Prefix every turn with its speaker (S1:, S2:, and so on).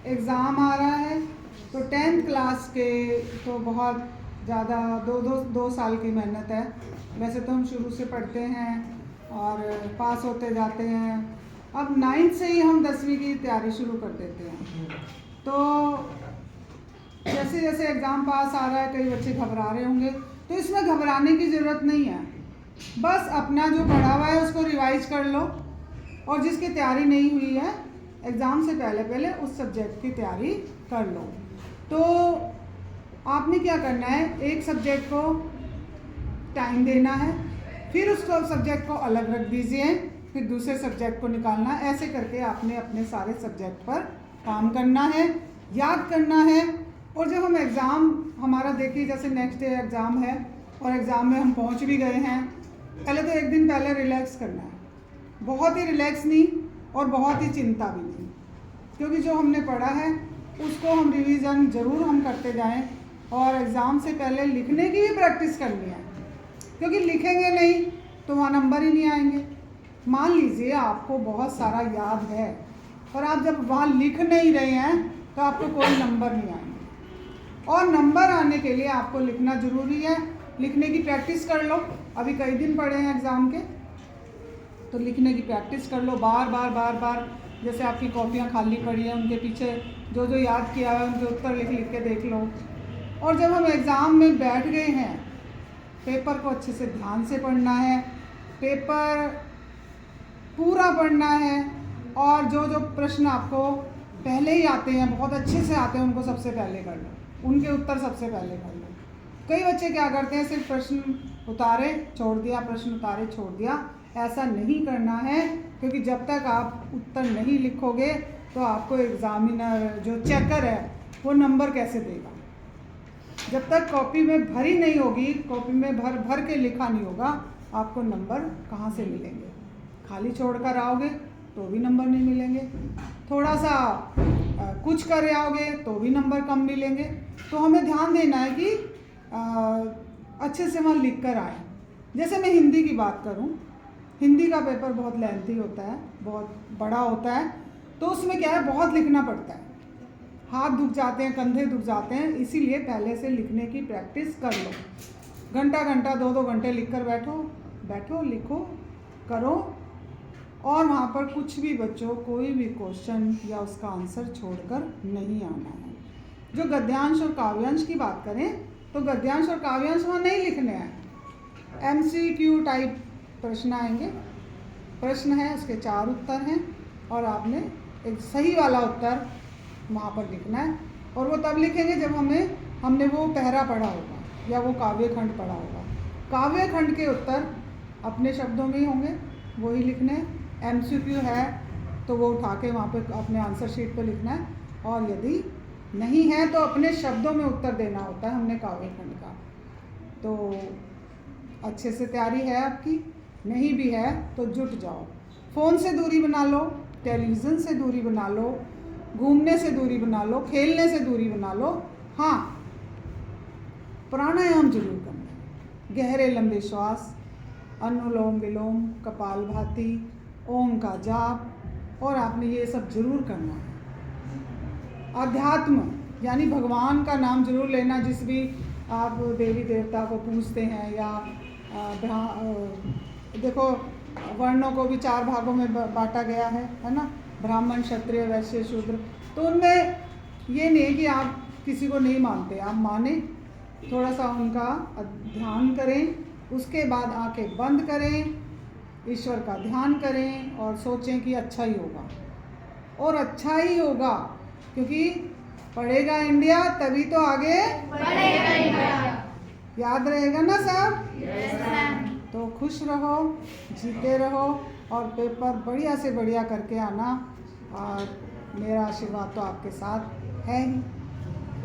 S1: Exam आ रहा है तो 10th क्लास के तो बहुत ज़्यादा दो साल की मेहनत है। वैसे तो हम शुरू से पढ़ते हैं और पास होते जाते हैं। अब 9th से ही हम 10वीं की तैयारी शुरू कर देते हैं। तो जैसे जैसे एग्ज़ाम पास आ रहा है कई बच्चे घबरा रहे होंगे, तो इसमें घबराने की ज़रूरत नहीं है। बस अपना जो पढ़ा हुआ है उसको रिवाइज कर लो, और जिसकी तैयारी नहीं हुई है एग्ज़ाम से पहले उस सब्जेक्ट की तैयारी कर लो। तो आपने क्या करना है, एक सब्जेक्ट को टाइम देना है, फिर उस सब्जेक्ट को अलग रख दीजिए, फिर दूसरे सब्जेक्ट को निकालना है। ऐसे करके आपने अपने सारे सब्जेक्ट पर काम करना है, याद करना है। और जब हम एग्ज़ाम हमारा देखिए, जैसे नेक्स्ट डे एग्ज़ाम है और एग्ज़ाम में हम पहुंच भी गए हैं, पहले तो एक दिन पहले रिलैक्स करना है। बहुत ही रिलैक्स नहीं और बहुत ही चिंता भी नहीं, क्योंकि जो हमने पढ़ा है उसको हम रिवीजन ज़रूर हम करते जाएं। और एग्ज़ाम से पहले लिखने की भी प्रैक्टिस करनी है, क्योंकि लिखेंगे नहीं तो वहाँ नंबर ही नहीं आएंगे। मान लीजिए आपको बहुत सारा याद है और आप जब वहाँ लिख नहीं रहे हैं तो आपको कोई नंबर नहीं आएंगे। और नंबर आने के लिए आपको लिखना ज़रूरी है। लिखने की प्रैक्टिस कर लो, अभी कई दिन पड़े हैं एग्ज़ाम के, तो लिखने की प्रैक्टिस कर लो बार बार। जैसे आपकी कॉपियाँ खाली पड़ी हैं उनके पीछे जो जो याद किया है उनके उत्तर लिख के देख लो। और जब हम एग्ज़ाम में बैठ गए हैं, पेपर को अच्छे से ध्यान से पढ़ना है, पेपर पूरा पढ़ना है। और जो जो प्रश्न आपको पहले ही आते हैं, बहुत अच्छे से आते हैं, उनको सबसे पहले कर लो, उनके उत्तर सबसे पहले कर लो। कई बच्चे क्या करते हैं, सिर्फ प्रश्न उतारे छोड़ दिया, प्रश्न उतारे छोड़ दिया। ऐसा नहीं करना है, क्योंकि जब तक आप उत्तर नहीं लिखोगे तो आपको एग्ज़ामिनर जो चेकर है वो नंबर कैसे देगा। जब तक कॉपी में भरी नहीं होगी, कॉपी में भर के लिखा नहीं होगा, आपको नंबर कहाँ से मिलेंगे। खाली छोड़ कर आओगे तो भी नंबर नहीं मिलेंगे, थोड़ा सा कुछ कर आओगे तो भी नंबर कम मिलेंगे। तो हमें ध्यान देना है कि अच्छे से वहाँ लिख कर आए। जैसे मैं हिंदी की बात करूँ, हिंदी का पेपर बहुत लेंथी होता है, बहुत बड़ा होता है, तो उसमें क्या है, बहुत लिखना पड़ता है, हाथ दुख जाते हैं, कंधे दुख जाते हैं। इसीलिए पहले से लिखने की प्रैक्टिस कर लो। घंटा 2-2 घंटे लिख कर बैठो, लिखो, करो। और वहाँ पर कुछ भी बच्चों कोई भी क्वेश्चन या उसका आंसर छोड़कर नहीं आना है। जो गद्यांश और काव्यांश की बात करें तो गद्यांश और काव्यांश वहाँ नहीं लिखने हैं। MCQ टाइप प्रश्न आएंगे, प्रश्न है, उसके 4 उत्तर हैं और आपने एक सही वाला उत्तर वहाँ पर लिखना है। और वो तब लिखेंगे जब हमने वो पहरा पढ़ा होगा या वो काव्य खंड पढ़ा होगा। काव्य खंड के उत्तर अपने शब्दों में ही होंगे, वही लिखने। MCQ है तो वो उठा के वहाँ पे अपने आंसर शीट पे लिखना है, और यदि नहीं है तो अपने शब्दों में उत्तर देना होता है हमने काव्य खंड का। तो अच्छे से तैयारी है आपकी, नहीं भी है तो जुट जाओ। फ़ोन से दूरी बना लो, टेलीविज़न से दूरी बना लो, घूमने से दूरी बना लो, खेलने से दूरी बना लो। हाँ, प्राणायाम जरूर करना, गहरे लंबे श्वास, अनुलोम विलोम, कपालभाति, ओम का जाप, और आपने ये सब जरूर करना है। अध्यात्म यानी भगवान का नाम जरूर लेना, जिस भी आप देवी देवता को पूजते हैं, या देखो वर्णों को भी 4 भागों में बांटा गया है ना, ब्राह्मण, क्षत्रिय, वैश्य, शूद्र। तो उनमें ये नहीं कि आप किसी को नहीं मानते, आप माने, थोड़ा सा उनका ध्यान करें, उसके बाद आंखें बंद करें, ईश्वर का ध्यान करें और सोचें कि अच्छा ही होगा। और अच्छा ही होगा, क्योंकि पढ़ेगा इंडिया तभी तो आगे बढ़ेगा इंडिया। याद रहेगा ना सब? तो खुश रहो, जीते रहो और पेपर बढ़िया से बढ़िया करके आना, और मेरा आशीर्वाद तो आपके साथ है ही।